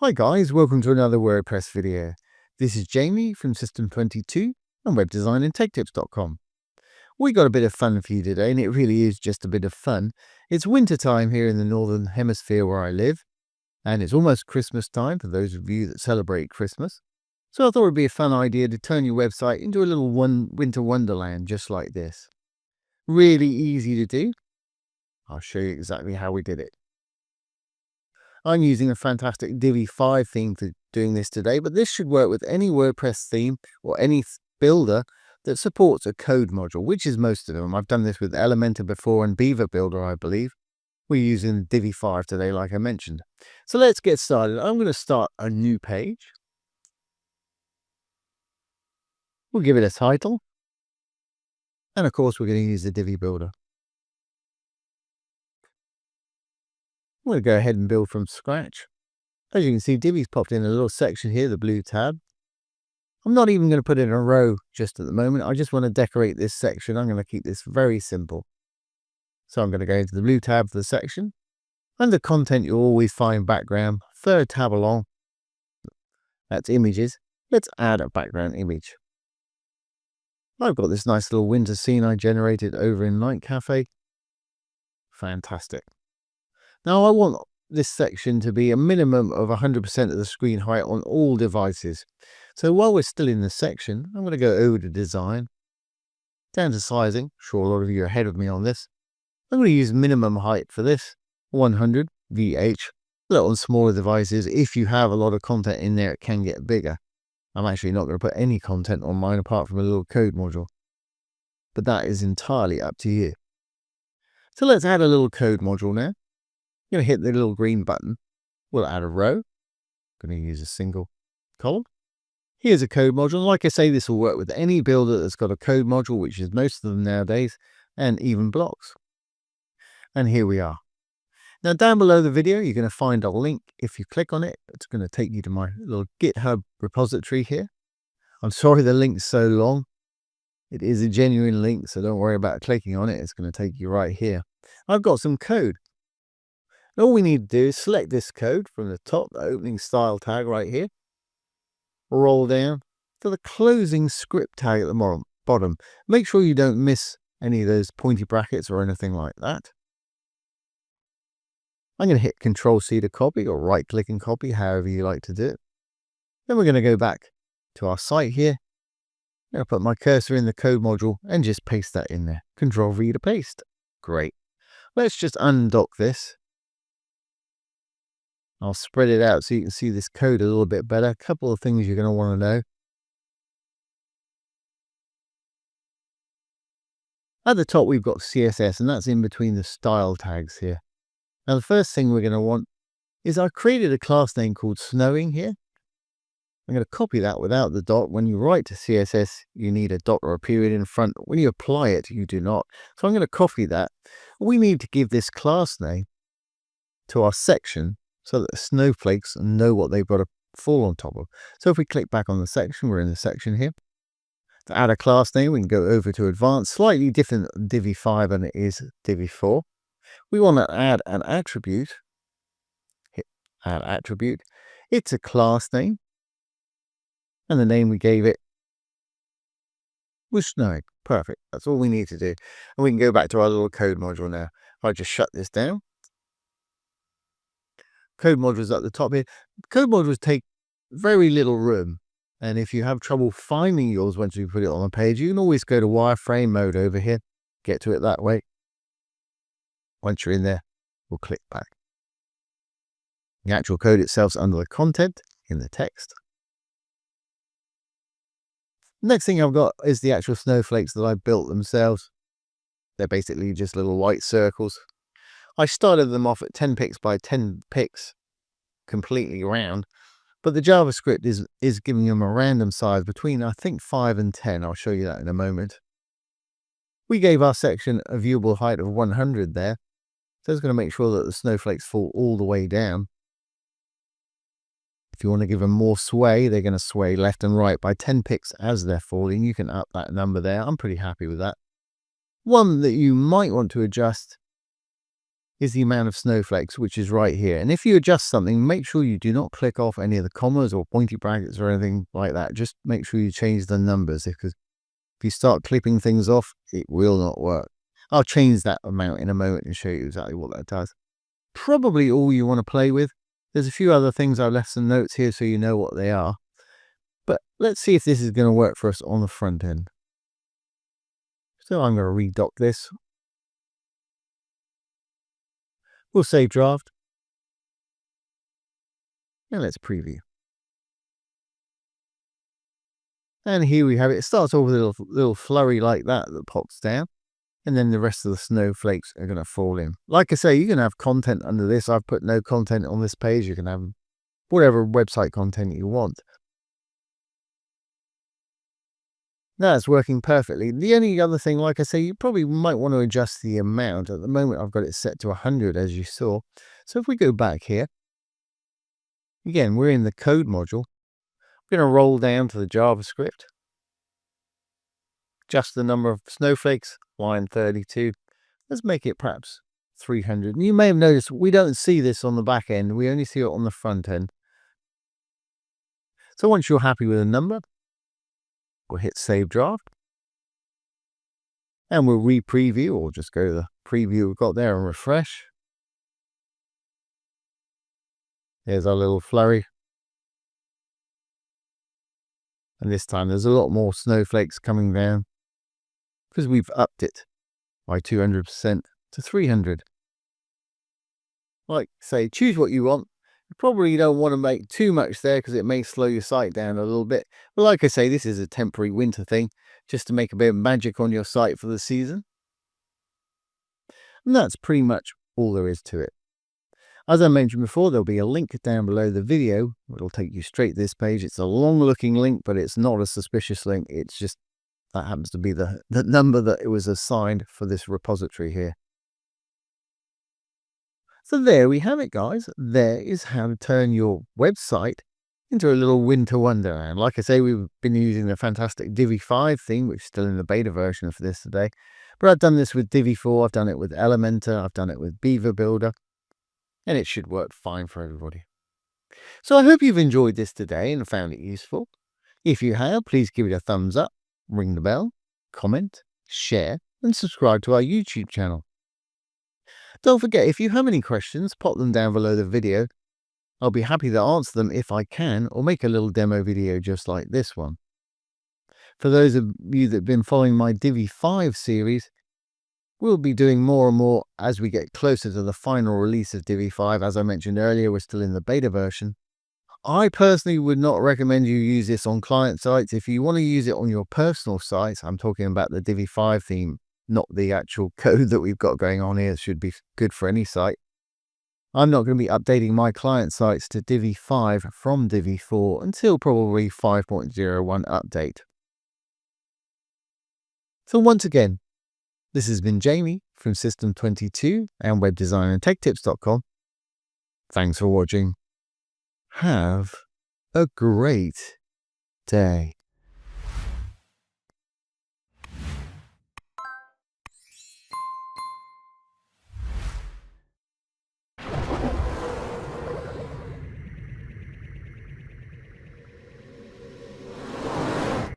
Hi guys, welcome to another WordPress video. This is Jamie from System22 and webdesignandtechtips.com. We got a bit of fun for you today, and it really is just a bit of fun. It's winter time here in the Northern Hemisphere where I live, and it's almost Christmas time for those of you that celebrate Christmas. So I thought it would be a fun idea to turn your website into a little winter wonderland just like this. Really easy to do. I'll show you exactly how we did it. I'm using a fantastic Divi 5 theme for doing this today, but this should work with any WordPress theme or any builder that supports a code module, which is most of them. I've done this with Elementor before and Beaver Builder, I believe. We're using Divi 5 today, like I mentioned. So let's get started. I'm going to start a new page. We'll give it a title. And of course, we're going to use the Divi Builder. I'm going to go ahead and build from scratch. As you can see, Divi's popped in a little section here, the blue tab. I'm not even going to put in a row just at the moment. I just want to decorate this section. I'm going to keep this very simple. So I'm going to go into the blue tab for the section. Under content, you'll always find background. Third tab along, that's images. Let's add a background image. I've got this nice little winter scene I generated over in Night Cafe. Fantastic. Now I want this section to be a minimum of 100% of the screen height on all devices. So while we're still in the section, I'm going to go over to design, down to sizing. I'm sure a lot of you are ahead of me on this. I'm going to use minimum height for this, 100 VH. On smaller devices, if you have a lot of content in there, it can get bigger. I'm actually not going to put any content on mine apart from a little code module, but that is entirely up to you. So let's add a little code module now. I'm going to hit the little green button. We'll add a row. I'm going to use a single column. Here's a code module. Like I say, this will work with any builder that's got a code module, which is most of them nowadays, and even blocks. And here we are. Now down below the video, you're going to find a link. If you click on it, it's going to take you to my little GitHub repository here. I'm sorry the link's so long. It is a genuine link, so don't worry about clicking on it. It's going to take you right here. I've got some code. All we need to do is select this code from the top, the opening style tag right here. Roll down to the closing script tag at the bottom. Make sure you don't miss any of those pointy brackets or anything like that. I'm going to hit Control-C to copy, or right-click and copy, however you like to do it. Then we're going to go back to our site here. I'm going to put my cursor in the code module and just paste that in there. Control-V to paste. Great. Let's just undock this. I'll spread it out so you can see this code a little bit better. A couple of things you're going to want to know. At the top, we've got CSS, and that's in between the style tags here. Now, the first thing we're going to want is I created a class name called Snowing here. I'm going to copy that without the dot. When you write to CSS, you need a dot or a period in front. When you apply it, you do not. So I'm going to copy that. We need to give this class name to our section so that the snowflakes know what they've got to fall on top of. So if we click back on the section, we're in the section here. To add a class name, we can go over to advanced, slightly different Divi 5 than it is Divi 4. We want to add an attribute. Hit add attribute. It's a class name. And the name we gave it was Snowing. Perfect. That's all we need to do. And we can go back to our little code module now. If I just shut this down. Code modules at the top here. Code modules take very little room, and if you have trouble finding yours once you put it on a page, you can always go to wireframe mode over here, get to it that way. Once you're in there, we'll click back. The actual code itself is under the content in the text. Next thing I've got is the actual snowflakes that I built themselves. They're basically just little white circles. I started them off at 10 pixels by 10 pixels, completely round, but the JavaScript is giving them a random size between, I think, 5 and 10. I'll show you that in a moment. We gave our section a viewable height of 100 there, so it's going to make sure that the snowflakes fall all the way down. If you want to give them more sway, they're going to sway left and right by 10 pixels as they're falling. You can up that number there. I'm pretty happy with that. One that you might want to adjust is the amount of snowflakes, which is right here. And if you adjust something, make sure you do not click off any of the commas or pointy brackets or anything like that. Just make sure you change the numbers, because if you start clipping things off, it will not work. I'll change that amount in a moment and show you exactly what that does. Probably all you want to play with. There's a few other things I've left some notes here so you know what they are. But let's see if this is going to work for us on the front end. So I'm going to redock this. We'll save draft. And let's preview. And here we have it. It starts off with a little flurry like that pops down. And then the rest of the snowflakes are going to fall in. Like I say, you can have content under this. I've put no content on this page. You can have whatever website content you want. That's working perfectly. The only other thing, like I say, you probably might want to adjust the amount. At the moment, I've got it set to 100, as you saw. So if we go back here, again, we're in the code module. I'm going to roll down to the JavaScript. Just the number of snowflakes, line 32. Let's make it perhaps 300. And you may have noticed we don't see this on the back end. We only see it on the front end. So once you're happy with a number, we'll hit Save Draft. And we'll re-preview, or just go to the preview we've got there and refresh. There's our little flurry. And this time there's a lot more snowflakes coming down, because we've upped it by 200% to 300. Like say, choose what you want. You probably don't want to make too much there, because it may slow your site down a little bit. But like I say, this is a temporary winter thing, just to make a bit of magic on your site for the season. And that's pretty much all there is to it. As I mentioned before, there'll be a link down below the video. It'll take you straight to this page. It's a long looking link, but it's not a suspicious link. It's just that happens to be the number that it was assigned for this repository here. So there we have it, guys. There is how to turn your website into a little winter wonderland. Like I say, we've been using the fantastic Divi 5 theme, which is still in the beta version for this today. But I've done this with Divi 4, I've done it with Elementor, I've done it with Beaver Builder, and it should work fine for everybody. So I hope you've enjoyed this today and found it useful. If you have, please give it a thumbs up, ring the bell, comment, share, and subscribe to our YouTube channel. Don't forget, if you have any questions, pop them down below the video. I'll be happy to answer them if I can, or make a little demo video just like this one. For those of you that have been following my Divi 5 series, we'll be doing more and more as we get closer to the final release of Divi 5. As I mentioned earlier, we're still in the beta version. I personally would not recommend you use this on client sites. If you want to use it on your personal sites, I'm talking about the Divi 5 theme, not the actual code that we've got going on here. It should be good for any site. I'm not going to be updating my client sites to Divi 5 from Divi 4 until probably 5.01 update. So once again, this has been Jamie from System22 and webdesignandtechtips.com. Thanks for watching. Have a great day.